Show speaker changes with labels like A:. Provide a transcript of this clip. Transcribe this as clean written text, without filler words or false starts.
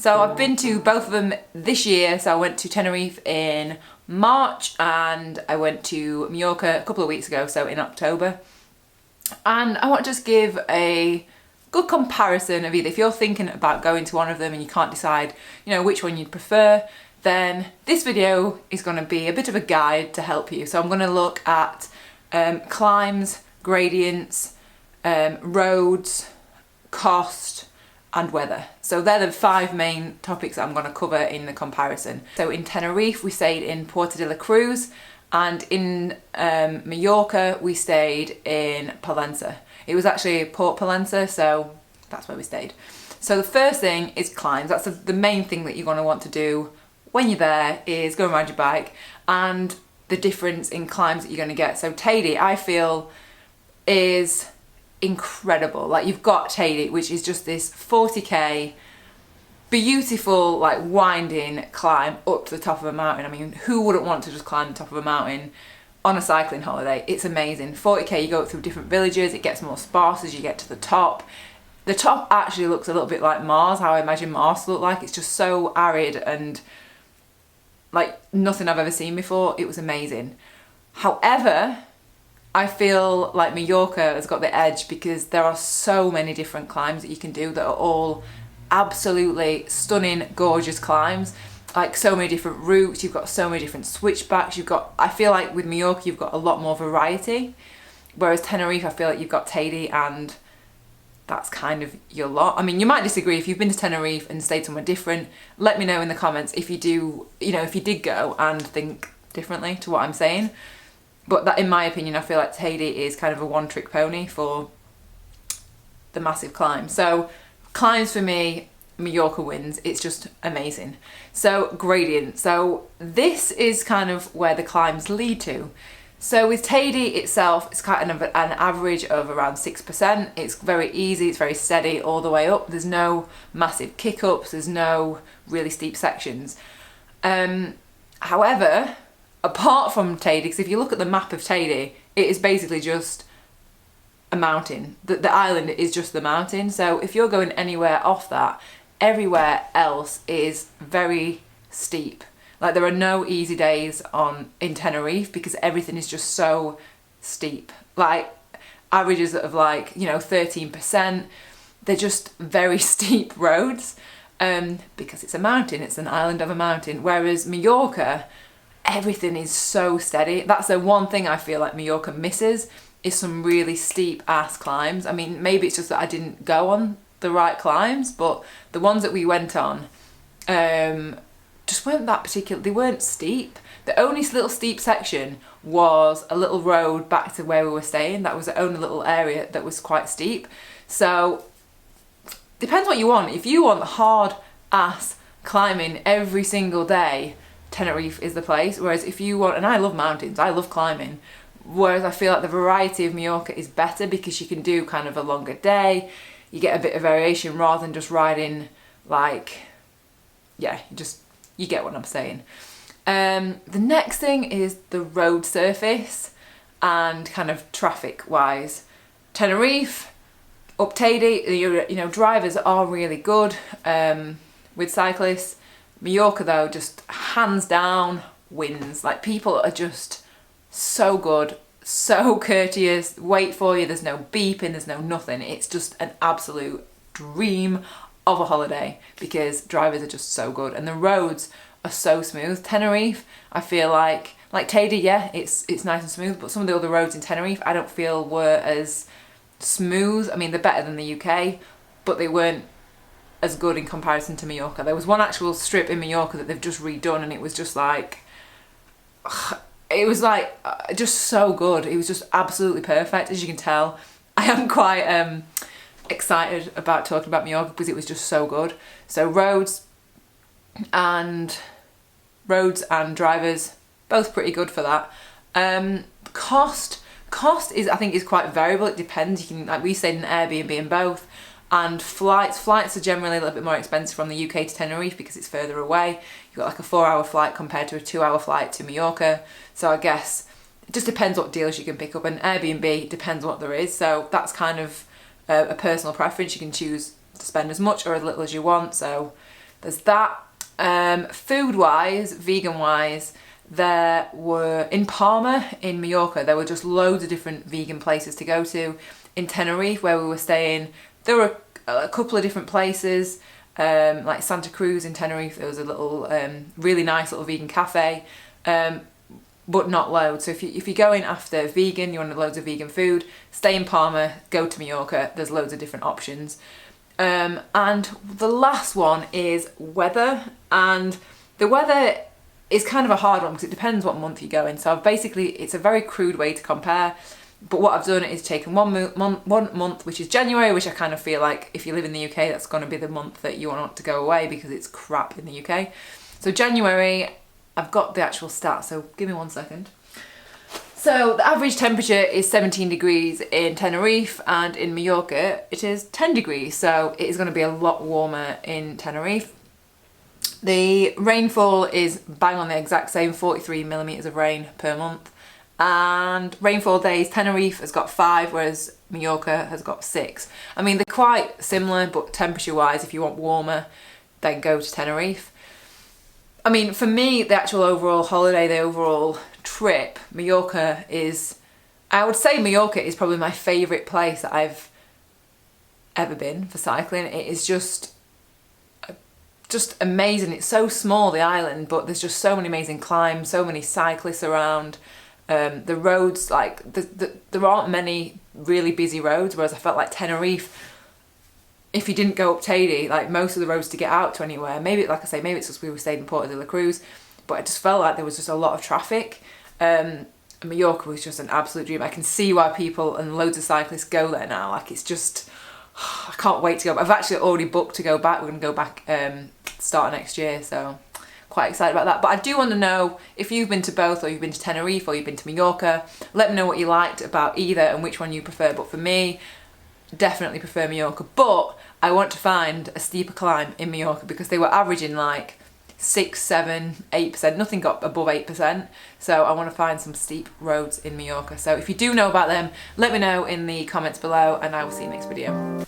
A: So I've been to both of them this year. So I went to Tenerife in March and I went to Majorca a couple of weeks ago, so in October. And I want to just give a good comparison of either, if you're thinking about going to one of them and you can't decide, you know, which one you'd prefer, then this video is going to be a bit of a guide to help you. So I'm going to look at climbs, gradients, roads, cost and weather. So they're the 5 main topics that I'm going to cover in the comparison. So in Tenerife we stayed in Puerto de la Cruz, and in Majorca we stayed in Palencia. It was actually Port Palencia, so that's where we stayed. So the first thing is climbs. That's the main thing that you're going to want to do when you're there, is go and ride your bike, and the difference in climbs that you're going to get. So Teide, I feel, is incredible. Like, you've got Teide, which is just this 40k beautiful, like, winding climb up to the top of a mountain. I mean, who wouldn't want to just climb the top of a mountain on a cycling holiday? It's amazing. 40k, you go through different villages, it gets more sparse as you get to the top. The top actually looks a little bit like Mars, how I imagine Mars to look like. It's just so arid and like nothing I've ever seen before. It was amazing. However, I feel like Majorca has got the edge because there are so many different climbs that you can do that are all absolutely stunning, gorgeous climbs. Like, so many different routes, you've got so many different switchbacks, I feel like with Majorca you've got a lot more variety, whereas Tenerife, I feel like you've got Teide and that's kind of your lot. I mean, you might disagree. If you've been to Tenerife and stayed somewhere different, let me know in the comments if you do, you know, if you did go and think differently to what I'm saying. But that, in my opinion, I feel like Teide is kind of a one-trick pony for the massive climb. So climbs for me, Majorca wins. It's just amazing. So gradient. So this is kind of where the climbs lead to. So with Teide itself, it's kind of an average of around 6%. It's very easy, it's very steady all the way up. There's no massive kick-ups, there's no really steep sections. However, apart from Teide, because if you look at the map of Teide, it is basically just a mountain. The island is just the mountain. So if you're going anywhere off that, everywhere else is very steep. Like, there are no easy days in Tenerife because everything is just so steep. Like, averages of, like, you know, 13%. They're just very steep roads because it's a mountain. It's an island of a mountain. Whereas Majorca, everything is so steady. That's the one thing I feel like Majorca misses, is some really steep ass climbs. I mean, maybe it's just that I didn't go on the right climbs, but the ones that we went on just weren't that particular. They weren't steep. The only little steep section was a little road back to where we were staying. That was the only little area that was quite steep. So depends what you want. If you want hard ass climbing every single day, Tenerife is the place. Whereas if you want, and I love mountains, I love climbing, whereas I feel like the variety of Majorca is better because you can do kind of a longer day, you get a bit of variation rather than just riding, like, yeah, you get what I'm saying. The next thing is the road surface and kind of traffic wise. Tenerife, up Teide, you know, drivers are really good with cyclists. Majorca though, just hands down wins. Like, people are just so good, so courteous, wait for you, there's no beeping, there's no nothing. It's just an absolute dream of a holiday because drivers are just so good and the roads are so smooth. Tenerife, I feel like Teide, yeah, it's nice and smooth, but some of the other roads in Tenerife I don't feel were as smooth. I mean, they're better than the UK, but they weren't as good in comparison to Majorca. There was one actual strip in Majorca that they've just redone and it was just like, it was like just so good. It was just absolutely perfect. As you can tell, I am quite excited about talking about Majorca because it was just so good. So roads and drivers, both pretty good for that. Cost is, I think, is quite variable. It depends. You can, like we stayed in Airbnb in both. And flights are generally a little bit more expensive from the UK to Tenerife because it's further away. You've got like a 4-hour flight compared to a 2-hour flight to Majorca. So I guess it just depends what deals you can pick up, and Airbnb depends what there is. So that's kind of a personal preference. You can choose to spend as much or as little as you want. So there's that. Food wise, vegan wise, there were, in Palma, in Majorca, there were just loads of different vegan places to go to. In Tenerife, where we were staying, there were a couple of different places, like Santa Cruz in Tenerife, there was a little, really nice little vegan cafe, but not loads. So if you're going after vegan, you want loads of vegan food, stay in Palma, go to Majorca, there's loads of different options. And the last one is weather, and the weather is kind of a hard one because it depends what month you go in. So basically, it's a very crude way to compare. But what I've done is taken one month, which is January, which I kind of feel like if you live in the UK, that's going to be the month that you want to go away because it's crap in the UK. So January, I've got the actual stats, so give me 1 second. So the average temperature is 17 degrees in Tenerife, and in Majorca it is 10 degrees. So it is going to be a lot warmer in Tenerife. The rainfall is bang on the exact same, 43 millimetres of rain per month. And rainfall days, Tenerife has got 5, whereas Majorca has got 6. I mean, they're quite similar, but temperature-wise, if you want warmer, then go to Tenerife. I mean, for me, the actual overall holiday, the overall trip, Majorca is, I would say Majorca is probably my favourite place that I've ever been for cycling. It is just amazing. It's so small, the island, but there's just so many amazing climbs, so many cyclists around. The roads, like, there aren't many really busy roads, whereas I felt like Tenerife, if you didn't go up Teide, like most of the roads to get out to anywhere, maybe, like I say, maybe it's just we were staying in Porto de la Cruz, but I just felt like there was just a lot of traffic. Majorca was just an absolute dream. I can see why people and loads of cyclists go there now. Like, it's just, I can't wait to go. I've actually already booked to go back. We're going to go back start of next year, so quite excited about that. But I do want to know if you've been to both, or you've been to Tenerife, or you've been to Majorca. Let me know what you liked about either and which one you prefer. But for me, definitely prefer Majorca. But I want to find a steeper climb in Majorca because they were averaging like 6, 7, 8%. Nothing got above 8%. So I want to find some steep roads in Majorca. So if you do know about them, let me know in the comments below, and I will see you next video.